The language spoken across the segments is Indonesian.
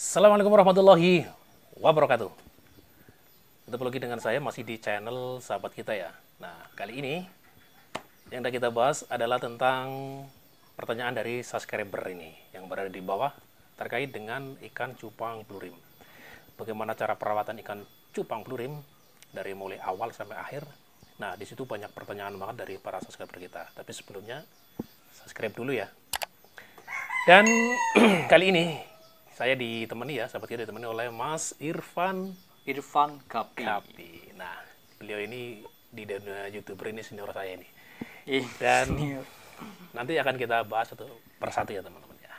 Assalamualaikum warahmatullahi wabarakatuh. Ketemu lagi dengan saya masih di channel sahabat kita ya. Nah, kali ini yang akan kita bahas adalah tentang pertanyaan dari subscriber ini yang berada di bawah terkait dengan ikan cupang blurim. Bagaimana cara perawatan ikan cupang blurim dari mulai awal sampai akhir. Nah, di situ banyak pertanyaan banget dari para subscriber kita. Tapi sebelumnya subscribe dulu ya. Dan kali ini saya ditemani ya, sahabat kita ditemani oleh Mas Irfan Kapi. Nah, beliau ini di dunia YouTuber ini senior saya ini. Ih, Dan senior. nanti akan kita bahas satu persatu ya teman-teman ya.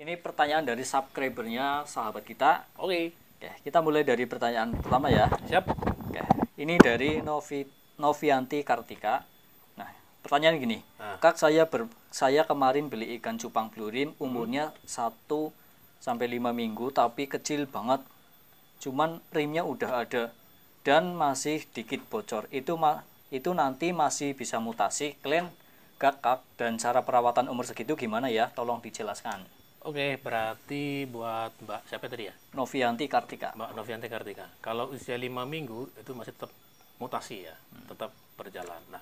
Ini pertanyaan dari subscribernya sahabat kita. Oke, Oke, kita mulai dari pertanyaan pertama ya. siap. Oke, ini dari Novianti Kartika. Nah, pertanyaan gini. Kak, saya kemarin beli ikan cupang blurim umurnya 1 sampai 5 minggu tapi kecil banget. Cuman rimnya udah ada dan masih dikit bocor. Itu nanti masih bisa mutasi, clean gak, Kak? Dan cara perawatan umur segitu gimana ya? Tolong dijelaskan. Oke, berarti buat Mbak siapa tadi ya? Novianti Kartika. Mbak Novianti Kartika. Kalau usia 5 minggu itu masih tetap mutasi ya, tetap berjalan. Nah,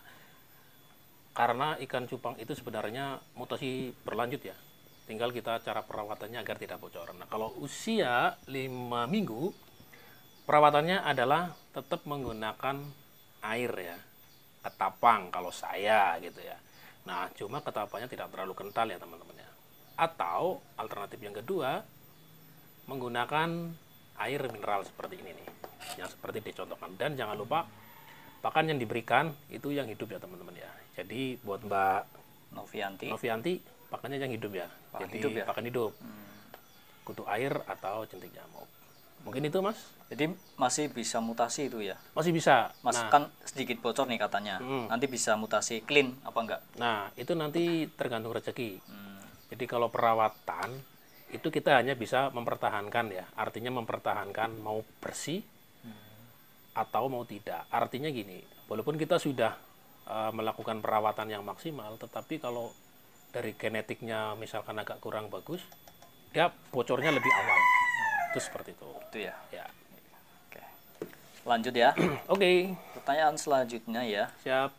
karena ikan cupang itu sebenarnya mutasi berlanjut ya. Tinggal kita cara perawatannya agar tidak bocor. Nah, kalau usia 5 minggu, perawatannya adalah tetap menggunakan air ya. Ketapang kalau saya gitu ya. Nah, cuma ketapangnya tidak terlalu kental ya teman-teman ya. Atau alternatif yang kedua, menggunakan air mineral seperti ini nih. Yang seperti dicontohkan. Dan jangan lupa, pakan yang diberikan itu yang hidup ya teman-teman ya. Jadi buat Mbak Novianti, pakannya yang hidup ya. Pakan Jadi hidup ya? pakan hidup. Kutu air atau jentik nyamuk. Mungkin itu Mas? Jadi masih bisa mutasi itu ya? Masih bisa. Mas Nah, kan sedikit bocor nih katanya. Nanti bisa mutasi clean apa enggak? nah, itu nanti tergantung rezeki. Jadi kalau perawatan itu kita hanya bisa mempertahankan ya. Artinya mempertahankan mau bersih atau mau tidak. Artinya gini, walaupun kita sudah melakukan perawatan yang maksimal, tetapi kalau dari genetiknya misalkan agak kurang bagus, dia bocornya lebih awal. Itu seperti itu. Itu ya. Ya. Oke. Lanjut ya. Oke, Pertanyaan selanjutnya ya. siap.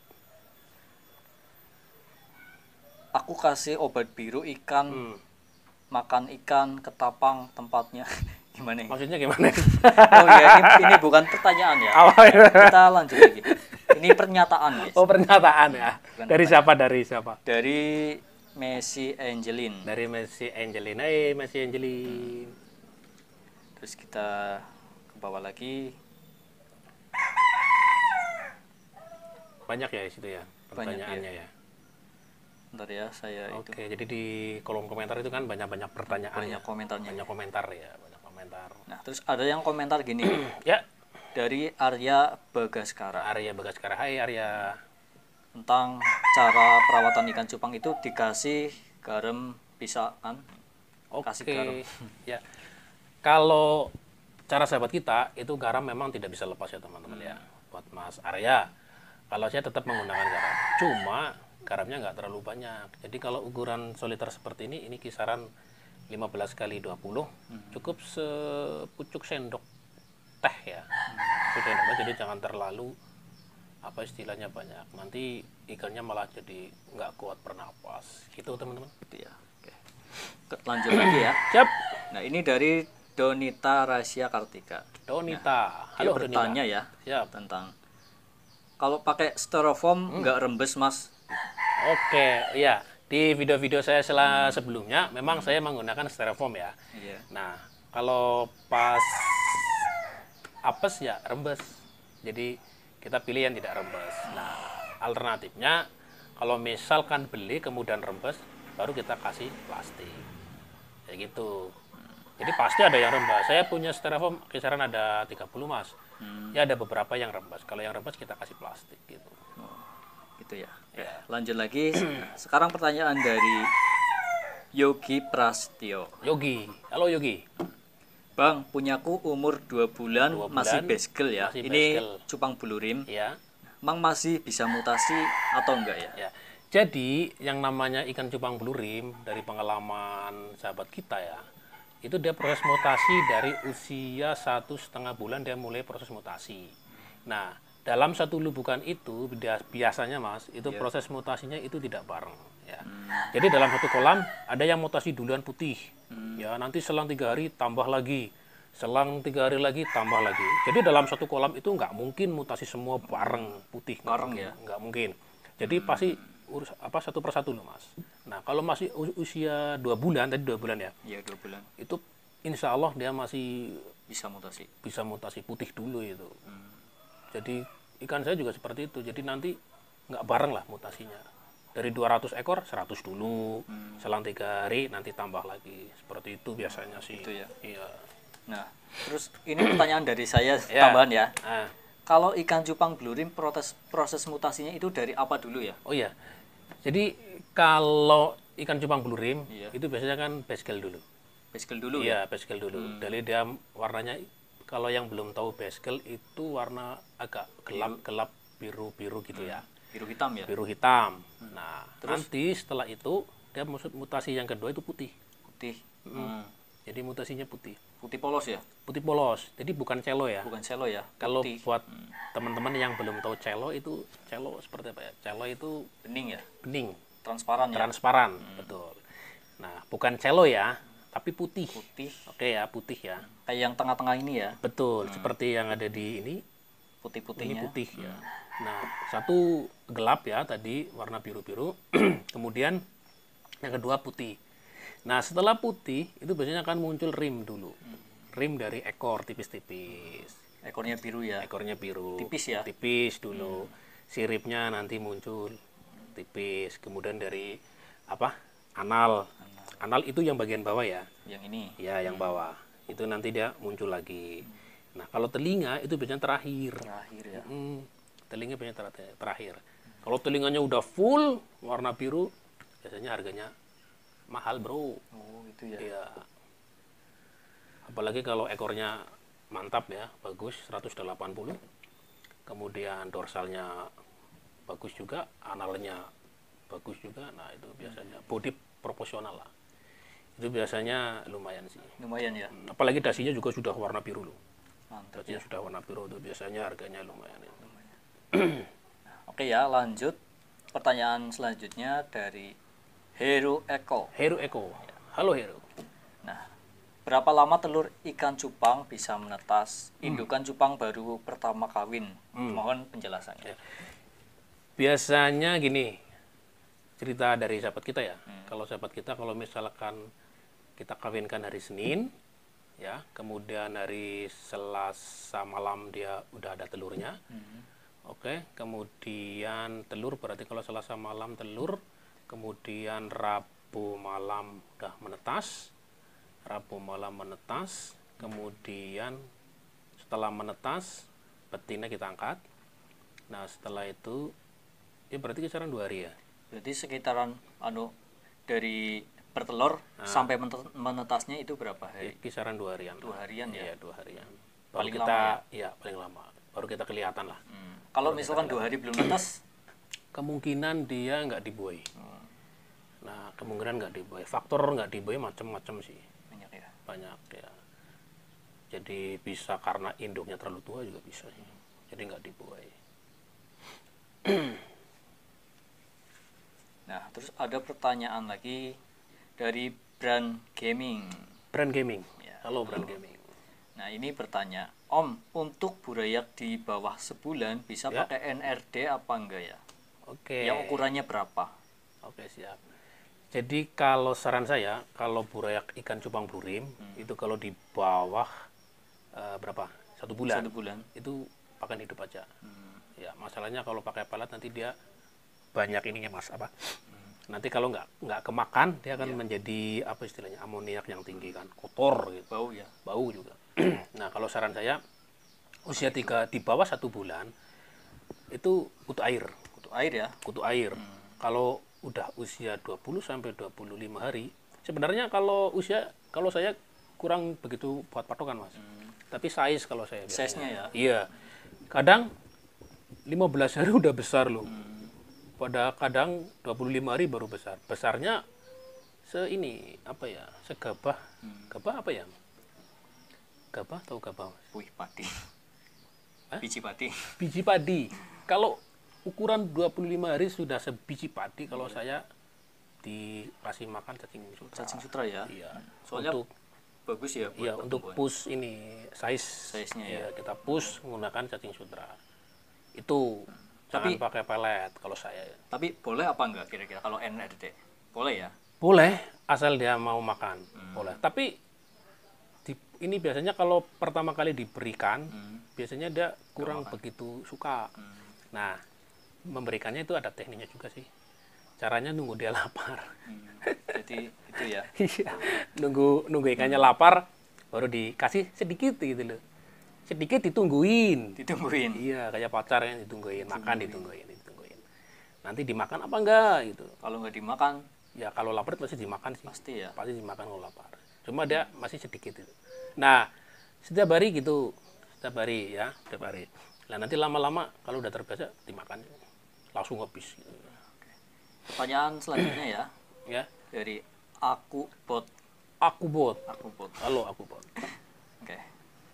Aku kasih obat biru ikan, makan ikan, ketapang tempatnya. Gimana ya? Maksudnya gimana? Oh ya, ini bukan pertanyaan ya. Kita lanjut lagi. Ini pernyataan guys. Oh, pernyataan ya. Bukan Dari siapa? Dari siapa? Dari Messi Angelin. Dari Messi Angelin. Messi Angelin. Terus kita ke bawah lagi. Banyak ya di situ ya Banyak, pertanyaannya ya. Bentar ya, saya itu Oke, jadi di kolom komentar itu kan banyak-banyak pertanyaan banyak ya. komentarnya. Banyak komentar ya, banyak komentar. Nah, terus ada yang komentar gini Ya, dari Arya Bagaskara Arya Bagaskara. Hai Arya. tentang cara perawatan ikan cupang itu dikasih garam bisa kan? Kasih garam. Oke. Ya. Kalau cara sahabat kita itu garam memang tidak bisa lepas ya teman-teman ya. Buat Mas Arya. Kalau saya tetap menggunakan garam. Cuma garamnya nggak terlalu banyak. Jadi kalau ukuran soliter seperti ini kisaran 15 kali 20, cukup sepucuk sendok teh ya. Sepucuk sendok teh, jadi jangan terlalu apa istilahnya banyak. Nanti ikannya malah jadi nggak kuat bernapas. Gitu teman-teman. Gitu ya. Oke. Lanjut lagi ya. Siap. Nah, ini dari Donita Rahasia Kartika. Donita. Dia Halo bertanya Donita. ya Siap. tentang kalau pakai styrofoam nggak rembes, Mas. Oke, ya. Di video-video saya sebelumnya memang saya menggunakan styrofoam ya. Iya. Nah, kalau pas apes ya rembes. Jadi kita pilih yang tidak rembes. Nah, alternatifnya kalau misalkan beli kemudian rembes, baru kita kasih plastik. Kayak gitu. Jadi pasti ada yang rembes. Saya punya styrofoam kisaran ada 30 Mas. Ya ada beberapa yang rembes. Kalau yang rembes kita kasih plastik gitu. Gitu ya. Oke, lanjut lagi. Nah, sekarang pertanyaan dari Yogi Prastio. Yogi. Halo Yogi. Bang, punyaku umur 2 bulan, 2 masih bulan, baskel ya. masih Ini baskel. cupang blurim. Ya. Mang masih bisa mutasi atau enggak ya? Ya. Jadi yang namanya ikan cupang blurim dari pengalaman sahabat kita ya, Itu dia proses mutasi dari usia 1,5 bulan dia mulai proses mutasi. Nah, dalam satu lubukan itu biasanya Mas, itu proses mutasinya itu tidak bareng. Ya. Jadi dalam satu kolam ada yang mutasi duluan putih, ya nanti selang 3 hari tambah lagi, selang 3 hari lagi tambah lagi. Jadi dalam satu kolam itu nggak mungkin mutasi semua bareng putih, Bareng ya? nggak mungkin. Jadi pasti satu persatu loh Mas. Nah kalau masih usia 2 bulan, tadi 2 bulan ya, Iya, 2 bulan itu insya Allah dia masih bisa mutasi. bisa mutasi putih dulu itu. Jadi ikan saya juga seperti itu. Jadi nanti nggak bareng lah mutasinya. Dari 200 ekor 100 dulu, selang 3 hari nanti tambah lagi. Seperti itu biasanya sih. Itu ya. Iya. Nah, terus ini pertanyaan dari saya Ya. tambahan ya. Ah. Kalau ikan cupang blue rim proses mutasinya itu dari apa dulu ya? Oh iya. Jadi kalau ikan cupang blue rim Iya. itu biasanya kan baskel dulu. Baskel dulu ya? Iya, baskel dulu. Dari dia warnanya, kalau yang belum tahu baskel itu warna agak gelap biru-biru gitu ya. Biru hitam ya? Biru hitam. Nah, nanti setelah itu dia mutasi yang kedua itu putih. Putih. Jadi mutasinya putih. Putih polos ya? Putih polos. Jadi bukan celo ya. Bukan selo ya? Kalau Putih. buat teman-teman yang belum tahu celo itu, celo seperti apa ya? Celo itu Bening ya? bening, Transparan ya? transparan, betul. Nah, bukan celo ya, tapi putih. Putih. Oke ya, putih ya. Kayak yang tengah-tengah ini ya? Betul, seperti yang ada di ini. Ini Putih-putihnya. putih ya. Nah, satu gelap ya tadi warna biru-biru. Kemudian yang kedua putih. Nah, setelah putih itu biasanya akan muncul rim dulu. Rim dari ekor tipis-tipis. Ekornya biru ya? Ekornya biru. Tipis ya? Tipis dulu. Siripnya nanti muncul tipis. Kemudian dari apa? Anal. Anal itu yang bagian bawah ya. Yang ini? Ya, yang bawah. Itu nanti dia muncul lagi. Nah, kalau telinga itu biasanya terakhir. Terakhir ya? Telinga biasanya terakhir. Kalau telinganya udah full warna biru, biasanya harganya mahal, bro. Oh, gitu ya? Iya. Apalagi kalau ekornya mantap ya, bagus 180. Kemudian dorsalnya bagus juga, analnya bagus juga. Nah, itu biasanya body proporsional lah. Itu biasanya lumayan sih. Lumayan ya? Apalagi dasinya juga sudah warna biru loh. Mantap Dasinya ya? sudah warna biru itu biasanya harganya lumayan. Oke ya, lanjut. Pertanyaan selanjutnya dari Heru Eko. Heru Eko. Halo Heru. Nah, berapa lama telur ikan cupang bisa menetas? Indukan cupang baru pertama kawin. Mohon penjelasannya. Biasanya gini, cerita dari sahabat kita ya. Kalau sahabat kita, kalau misalkan kita kawinkan hari Senin, ya, kemudian hari Selasa malam dia udah ada telurnya. Oke, kemudian telur berarti kalau Selasa malam telur, kemudian Rabu malam udah menetas. Rabu malam menetas, kemudian setelah menetas betina kita angkat. Nah, setelah itu ya berarti kisaran 2 hari ya. Berarti sekitaran dari bertelur sampai menetasnya itu berapa hari? Kisaran 2 harian. 2 harian ya? Iya, 2 harian. Baru Paling kita, lama ya paling lama. Baru kita kelihatan lah. Kalau misalkan 2 hari belum netas, Kemungkinan dia nggak dibuai. Nah, kemungkinan nggak dibuai. Faktor nggak dibuai macam-macam sih. banyak ya. Banyak ya. Jadi bisa karena induknya terlalu tua juga bisa sih. Jadi nggak dibuai. Nah, terus ada pertanyaan lagi dari Brand Gaming. Brand Gaming. Ya. Halo Brand Gaming. Nah, ini bertanya, Om, untuk burayak di bawah sebulan bisa Ya. pakai NRD apa enggak ya? Oke. Yang ukurannya berapa? Oke, siap. Jadi kalau saran saya, kalau burayak ikan cupang blue rim, itu kalau di bawah berapa? 1 bulan. 1 bulan. Itu pakan hidup aja. Ya, masalahnya kalau pakai pelet nanti dia banyak ininya Mas, apa? Nanti kalau nggak kemakan, dia akan menjadi apa istilahnya? Amoniak yang tinggi kan, kotor gitu. Bau ya? Bau juga. Nah, kalau saran saya usia 3 di bawah 1 bulan itu kutu air. Kutu air ya? Kutu air. Kalau udah usia 20 sampai 25 hari, sebenarnya kalau saya kurang begitu buat patokan, Mas. Tapi size kalau saya biasanya. Size-nya ya? Iya. Kadang 15 hari udah besar loh. Pada kadang 25 hari baru besar. Besarnya ini apa ya? Segabah. Gabah apa ya? Gabah atau gabah? Wih, padi. Biji padi. Biji padi. Kalau ukuran 25 hari sudah sebiji padi, kalau saya dikasih makan cacing sutra. Cacing sutra ya. Iya. Soalnya untuk bagus ya buat iya, untuk pertumbuhan. push ini Size-nya ya. Iya, kita push menggunakan cacing sutra. Itu Tapi- jangan pakai pelet kalau saya. Tapi boleh apa enggak kira-kira kalau NRT? Boleh ya? Boleh asal dia mau makan. Boleh. Tapi ini biasanya kalau pertama kali diberikan, biasanya dia kurang begitu suka. Nah, memberikannya itu ada tekniknya juga sih. Caranya nunggu dia lapar. Jadi itu ya. Iya, nunggu ikannya lapar, baru dikasih sedikit gitu loh. Sedikit ditungguin. Ditungguin. Iya, kayak pacar yang ditungguin, makan ditungguin. Nanti dimakan apa enggak gitu. Kalau nggak dimakan Ya kalau lapar pasti dimakan sih. pasti ya. Pasti dimakan kalau lapar. Cuma dia masih sedikit itu. Nah, setiap hari gitu, setiap hari ya, setiap hari. Nah nanti lama-lama kalau udah terbiasa dimakan langsung habis. Gitu. Pertanyaan selanjutnya ya Ya, dari aku bot. aku bot. Halo aku bot. Oke.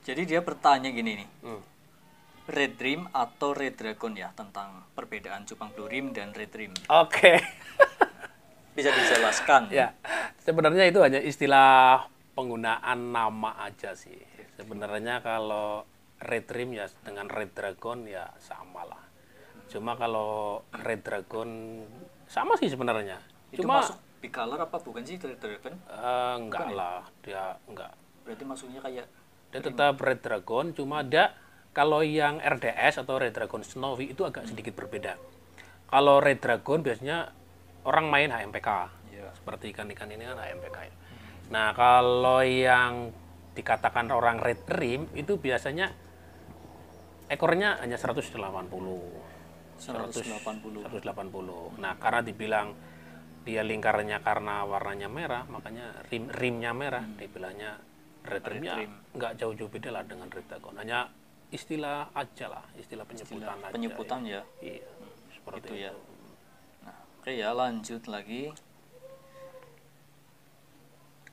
Jadi dia bertanya gini nih. Hmm. Red Dream atau Red Dragon ya, tentang perbedaan cupang blue rim dan Red Dream. Oke. Bisa dijelaskan? Ya, sebenarnya itu hanya istilah penggunaan nama aja sih. Sebenarnya kalau Red Dream ya dengan Red Dragon ya sama lah. Cuma kalau Red Dragon sama sih sebenarnya. Itu Cuma masuk bicolor apa bukan sih Red Dragon? enggak lah, dia enggak. Berarti masuknya kayak Dia tetap Red Dragon, cuma dia kalau yang RDS atau Red Dragon Snowy itu agak sedikit berbeda. Kalau Red Dragon biasanya orang main HMPK. ya. Seperti ikan-ikan ini kan HMPK ya. Nah, kalau yang dikatakan orang Red Dream itu biasanya ekornya hanya 180. 180. 180. Nah, karena dibilang dia lingkarnya karena warnanya merah, makanya rimnya merah, dibilangnya Red Dream-nya Dream. nggak jauh-jauh beda lah dengan Red Dragon. Hanya istilah aja lah, istilah penyebutan aja. Penyebutan ya. Iya, seperti Itu itu. ya. Nah, oke ya, lanjut lagi.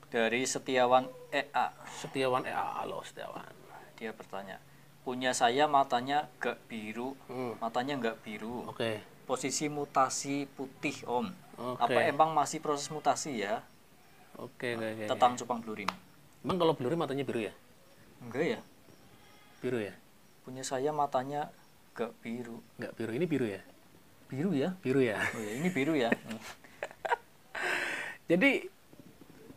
Dari Setiawan EA, Setiawan halo Setiawan. dia bertanya, punya saya matanya gak biru, Hmm. matanya nggak biru. Oke. Posisi mutasi putih om. Oke. Apa emang masih proses mutasi ya? Oke. Tentang cupang blue rim. Emang kalau blue rim matanya biru ya? Enggak ya? Biru ya? Punya saya matanya gak biru. Enggak biru, ini biru ya? Biru ya? Biru ya. Oh ya, ini biru ya. Jadi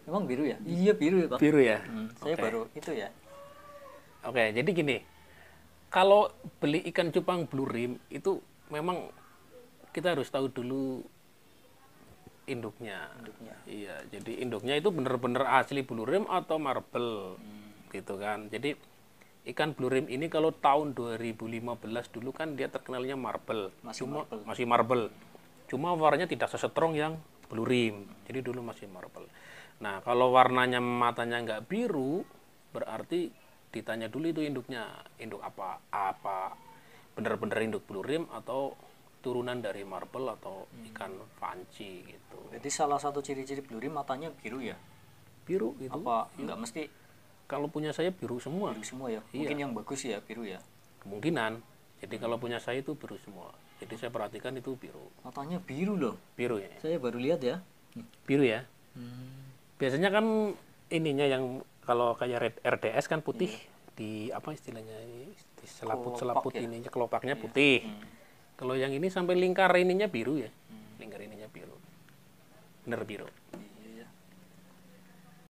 Emang biru ya? Iya biru ya Pak. biru ya. Saya Oke. baru itu ya. Oke, jadi gini. Kalau beli ikan cupang blue rim itu memang kita harus tahu dulu induknya. Iya, jadi induknya itu benar-benar asli blue rim atau marble. Gitu kan. Jadi ikan blue rim ini kalau tahun 2015 dulu kan dia terkenalnya marble. Masih marble. Cuma warnanya tidak sestrong yang blue rim. Jadi dulu masih marble. Nah, kalau warnanya matanya nggak biru, berarti ditanya dulu itu induknya. Induk apa? Bener-bener induk blue rim atau turunan dari marble atau ikan fanci gitu. Jadi salah satu ciri-ciri blue rim matanya biru ya? Biru gitu. Apa enggak mesti Kalau punya saya biru semua. biru semua ya? Mungkin yang bagus ya biru ya? Kemungkinan. Jadi kalau punya saya itu biru semua. Jadi saya perhatikan itu biru. Matanya biru loh. Biru ya. Saya baru lihat ya. Biru ya. Biasanya kan ininya yang kalau kayak RDS kan putih di apa istilahnya di selaput ya? ininya kelopaknya putih. Kalau yang ini sampai lingkar ininya biru ya. Lingkar ininya biru. Bener biru.